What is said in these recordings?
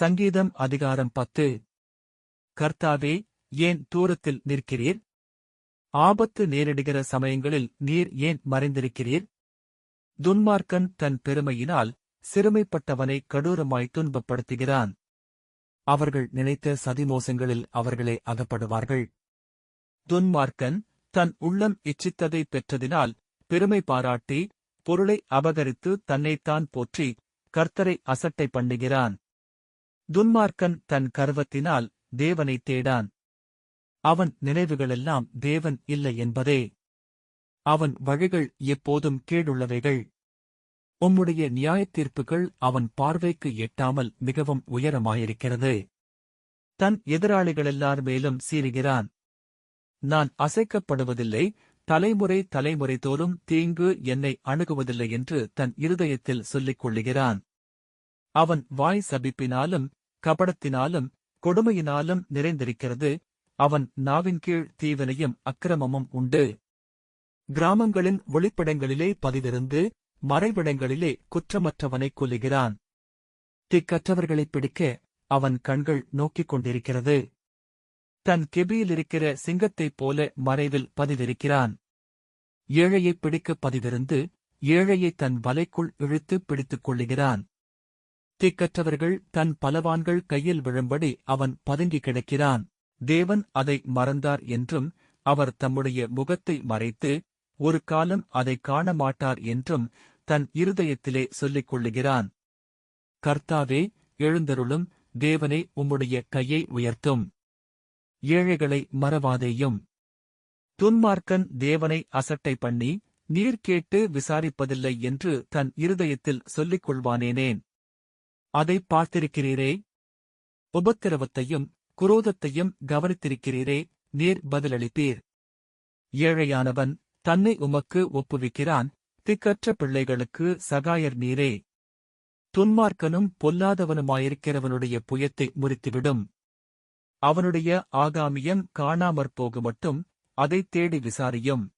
சங்கீதம் அதிகாரம் 10. கர்த்தாவே, ஏன் தூரத்தில் நிற்கிறீர்? ஆபத்து நேரிடுகிற சமயங்களில் நீர் ஏன் மறைந்திருக்கிறீர்? துன்மார்க்கன் தன் பெருமையினால் சிறுமைப்பட்டவனை கடூரமாய் துன்பப்படுத்துகிறான். அவர்கள் நினைத்த சதிமோசங்களில் அவர்களே அகப்படுவார்கள். துன்மார்க்கன் தன் உள்ளம் இச்சித்ததை பெற்றதினால் பெருமை பாராட்டி, பொருளை அபகரித்து தன்னைத்தான் போற்றி, கர்த்தரை அசட்டை பண்ணுகிறான். துன்மார்க்கன் தன் கர்வத்தினால் தேவனை தேடான். அவன் நினைவுகளெல்லாம் தேவன் இல்லை என்பதே. அவன் வழிகள் எப்போதும் கேடுள்ளவைகள். உம்முடைய நியாயத்தீர்ப்புகள் அவன் பார்வைக்கு எட்டாமல் மிகவும் உயரமாயிருக்கிறது. தன் எதிராளிகளெல்லார் மேலும் சீறுகிறான். நான் அசைக்கப்படுவதில்லை, தலைமுறை தலைமுறை தோறும் தீங்கு என்னை அணுகுவதில்லை என்று தன் இருதயத்தில் சொல்லிக் கொள்ளுகிறான். அவன் வாய் சபிப்பினாலும் கபடத்தினாலும் கொடுமையினாலும் நிறைந்திருக்கிறது. அவன் நாவின் கீழ் தீவினையும் அக்கிரமமும் உண்டு. கிராமங்களின் ஒளிப்பிடங்களிலே பதிவிருந்து மறைவிடங்களிலே குற்றமற்றவனைக் கொல்லுகிறான். திக்கற்றவர்களைப் பிடிக்க அவன் கண்கள் நோக்கிக் கொண்டிருக்கிறது. தன் கெபியிலிருக்கிற சிங்கத்தைப் போல மறைவில் பதிவிருக்கிறான். ஏழையைப் பிடிக்க பதிவிருந்து ஏழையை தன் வலைக்குள் இழுத்து பிடித்துக் கொள்ளுகிறான். திக்கற்றவர்கள் தன் பலவான்கள் கையில் விழும்படி அவன் பதுங்கி கிடக்கிறான். தேவன் அதை மறந்தார் என்றும், அவர் தம்முடைய முகத்தை மறைத்து ஒரு காலம் அதை காண மாட்டார் என்றும் தன் இருதயத்திலே சொல்லிக் கொள்ளுகிறான். கர்த்தாவே, எழுந்தருளும். தேவனே, உம்முடைய கையை உயர்த்தும். ஏழைகளை மறவாதேயும். துன்மார்க்கன் தேவனை அசட்டை பண்ணி, நீர் கேட்டு விசாரிப்பதில்லை என்று தன் இருதயத்தில் சொல்லிக் கொள்வானேனேன்? அதை பார்த்திருக்கிறீரே. உபத்திரவத்தையும் குரோதத்தையும் கவனித்திருக்கிறீரே, நீர் பதிலளிப்பீர். ஏழையானவன் தன்னை உமக்கு ஒப்புவிக்கிறான். திக்கற்ற பிள்ளைகளுக்கு சகாயர் நீரே. துன்மார்க்கனும் பொல்லாதவனுமாயிருக்கிறவனுடைய புயத்தை முறித்துவிடும். அவனுடைய ஆகாமியம் காணாமற் போகுமட்டும் அதைத் தேடி விசாரியும்.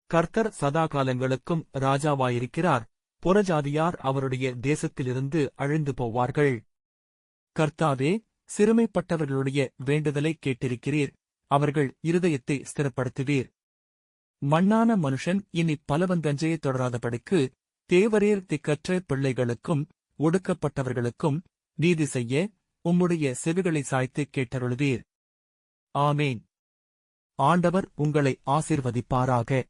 கர்த்தர் சதாகாலங்களுக்கும் ராஜாவாயிருக்கிறார். புறஜாதியார் அவருடைய தேசத்திலிருந்து அழிந்து போவார்கள். கர்த்தாவே, சிறுமைப்பட்டவர்களுடைய வேண்டுதலை கேட்டிருக்கிறீர். அவர்கள் இருதயத்தை ஸ்திரப்படுத்துவீர். மண்ணான மனுஷன் இனி பலவந்தஞ்சையை தொடராதபடிக்கு தேவரீர் திக்கற்ற பிள்ளைகளுக்கும் ஒடுக்கப்பட்டவர்களுக்கும் நீதி செய்ய உம்முடைய செவிகளை சாய்த்து கேட்டருளுவீர். ஆமேன். ஆண்டவர் உங்களை ஆசீர்வதிப்பாராக.